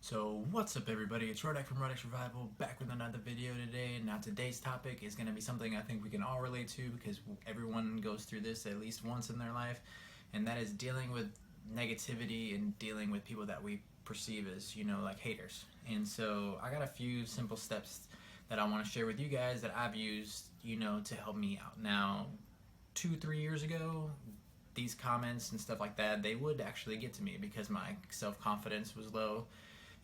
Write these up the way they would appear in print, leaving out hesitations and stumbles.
So what's up everybody, it's Rodak from Rodak Survival, back with another video today. Now today's topic is going to be something I think we can all relate to because everyone goes through this at least once in their life, and that is dealing with negativity and dealing with people that we perceive as, like haters. And so I got a few simple steps that I want to share with you guys that I've used, to help me out. Now, 2-3 years ago, these comments and stuff like that, they would actually get to me because my self-confidence was low.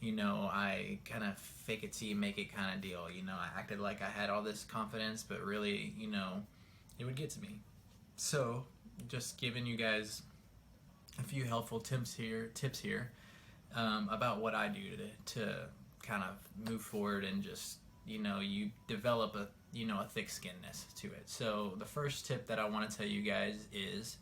I kind of fake it till you make it kind of deal. I acted like I had all this confidence, but really, it would get to me. So, just giving you guys a few helpful tips here, about what I do to kind of move forward and just, you develop a thick skinness to it. So, the first tip that I want to tell you guys is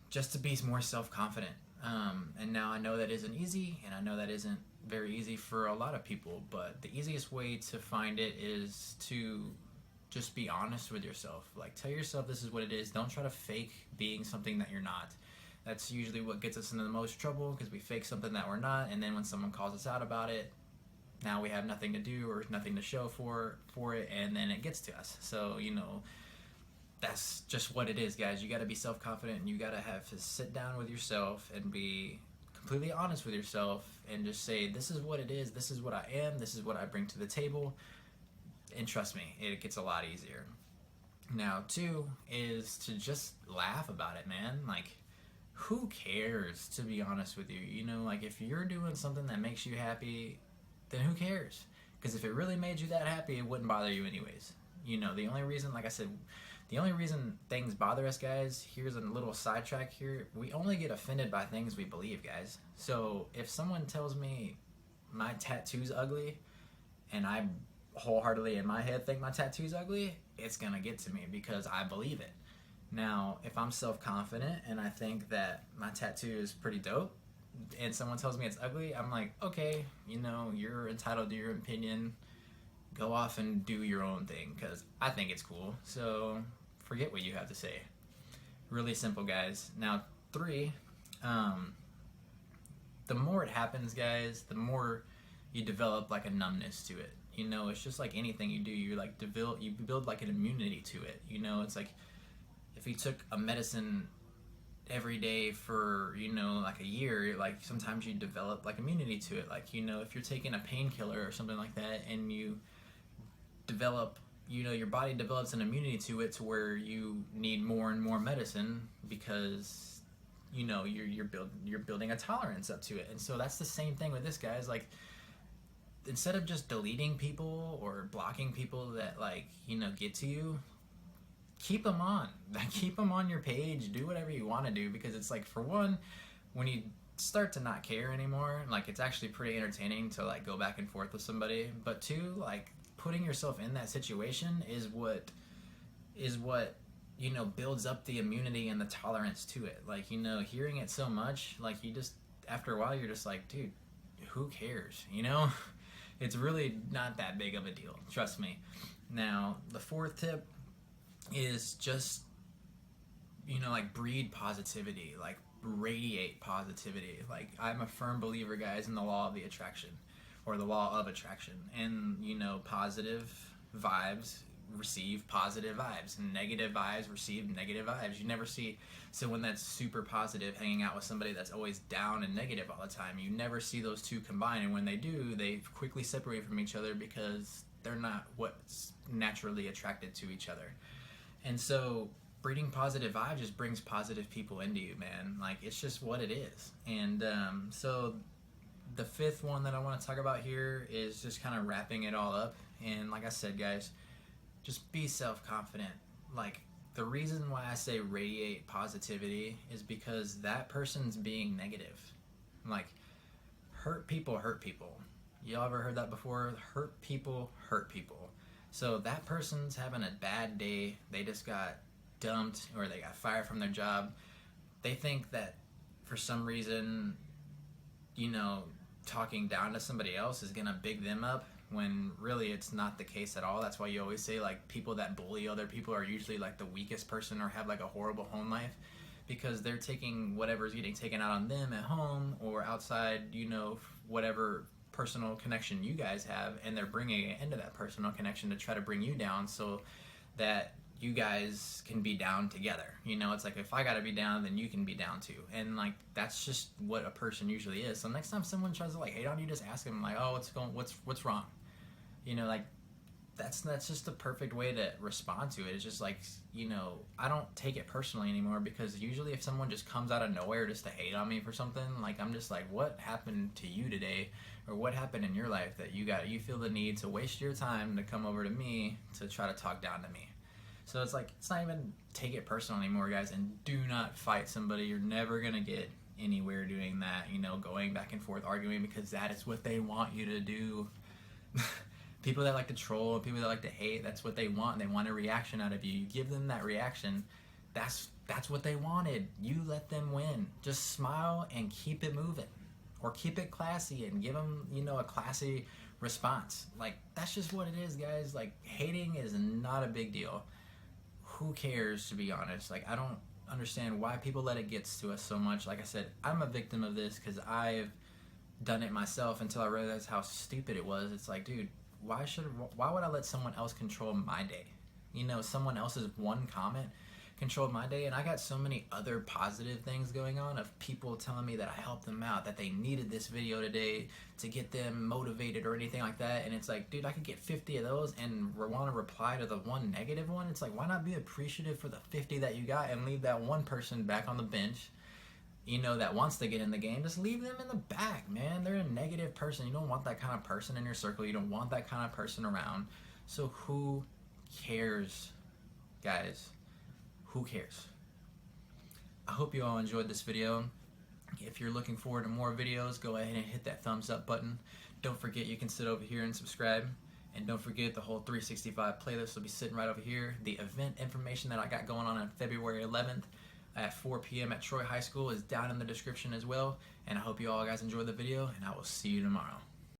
just to be more self-confident. And now I know that isn't easy, and I know that isn't very easy for a lot of people, but the easiest way to find it is to just be honest with yourself. Like, tell yourself this is what it is. Don't try to fake being something that you're not. That's usually what gets us into the most trouble, because we fake something that we're not, and then when someone calls us out about it, now we have nothing to do or nothing to show for it, and then it gets to us. So, that's just what it is, guys. You got to be self-confident, and you got to have to sit down with yourself and be completely honest with yourself and just say, this is what it is, this is what I am, this is what I bring to the table, and trust me, it gets a lot easier. Now, 2 is to just laugh about it, man. Like, who cares, to be honest with you? Like, if you're doing something that makes you happy, then who cares? Because if it really made you that happy, it wouldn't bother you anyways. The only reason, like I said, the only reason things bother us, guys, here's a little sidetrack here, we only get offended by things we believe, guys. So if someone tells me my tattoo's ugly, and I wholeheartedly in my head think my tattoo's ugly, it's gonna get to me because I believe it. Now, if I'm self-confident and I think that my tattoo is pretty dope, and someone tells me it's ugly, I'm like, okay, you're entitled to your opinion. Go off and do your own thing, because I think it's cool. So forget what you have to say. Really simple, guys. Now, 3, the more it happens, guys, the more you develop like a numbness to it. It's just like anything you do. You build like an immunity to it. It's like if you took a medicine every day for like a year, like sometimes you develop like immunity to it. Like if you're taking a painkiller or something like that, and you develop, your body develops an immunity to it, to where you need more and more medicine because you're building a tolerance up to it. And so that's the same thing with this, guys. Like, instead of just deleting people or blocking people that get to you, keep them on. Keep them on your page. Do whatever you want to do, because it's like, for one, when you start to not care anymore, like, it's actually pretty entertaining to go back and forth with somebody. But 2, putting yourself in that situation is what builds up the immunity and the tolerance to it. Hearing it so much, you just, after a while, you're just like, dude, who cares? It's really not that big of a deal, trust me. Now, the 4th tip is just breed positivity, radiate positivity. I'm a firm believer, guys, in the law of the attraction, or the law of attraction. And positive vibes receive positive vibes, and negative vibes receive negative vibes. You never see someone that's super positive hanging out with somebody that's always down and negative all the time. You never see those two combine, and when they do, they quickly separate from each other because they're not what's naturally attracted to each other. And so breeding positive vibes just brings positive people into you, man. It's just what it is. And so the 5th one that I want to talk about here is just kind of wrapping it all up. And like I said, guys, just be self-confident. The reason why I say radiate positivity is because that person's being negative. Hurt people hurt people. Y'all ever heard that before? Hurt people hurt people. So that person's having a bad day. They just got dumped, or they got fired from their job. They think that for some reason, talking down to somebody else is gonna big them up, when really it's not the case at all. That's why you always say people that bully other people are usually the weakest person, or have a horrible home life, because they're taking whatever's getting taken out on them at home or outside, whatever personal connection you guys have, and they're bringing it into that personal connection to try to bring you down so that you guys can be down together. You know, it's like, if I gotta be down, then you can be down too. And like, that's just what a person usually is. So next time someone tries to like hate on you, just ask them like, oh, what's wrong? You know, like, that's just the perfect way to respond to it. It's just like, you know, I don't take it personally anymore, because usually if someone just comes out of nowhere just to hate on me for something, like, I'm just like, what happened to you today, or what happened in your life that you feel the need to waste your time to come over to me to try to talk down to me? So it's like, it's not even take it personal anymore, guys, and do not fight somebody. You're never gonna get anywhere doing that, you know, going back and forth arguing, because that is what they want you to do. People that like to troll, people that like to hate, that's what they want. They want a reaction out of you. You give them that reaction. That's what they wanted. You let them win. Just smile and keep it moving, or keep it classy and give them, you know, a classy response. Like, that's just what it is, guys. Like, hating is not a big deal. Who cares, to be honest? Like, I don't understand why people let it get to us so much. Like I said, I'm a victim of this because I've done it myself until I realized how stupid it was. It's like, dude, why would I let someone else control my day? You know, someone else's one comment controlled my day, and I got so many other positive things going on of people telling me that I helped them out, that they needed this video today to get them motivated or anything like that. And it's like, dude, I could get 50 of those and want to reply to the one negative one. It's like, why not be appreciative for the 50 that you got and leave that one person back on the bench, you know, that wants to get in the game? Just leave them in the back, man. They're a negative person. You don't want that kind of person in your circle. You don't want that kind of person around. So who cares, guys? Who cares? I hope you all enjoyed this video. If you're looking forward to more videos, go ahead and hit that thumbs up button. Don't forget, you can sit over here and subscribe. And don't forget, the whole 365 playlist will be sitting right over here. The event information that I got going on February 11th at 4 p.m. at Troy High School is down in the description as well. And I hope you all guys enjoyed the video, and I will see you tomorrow.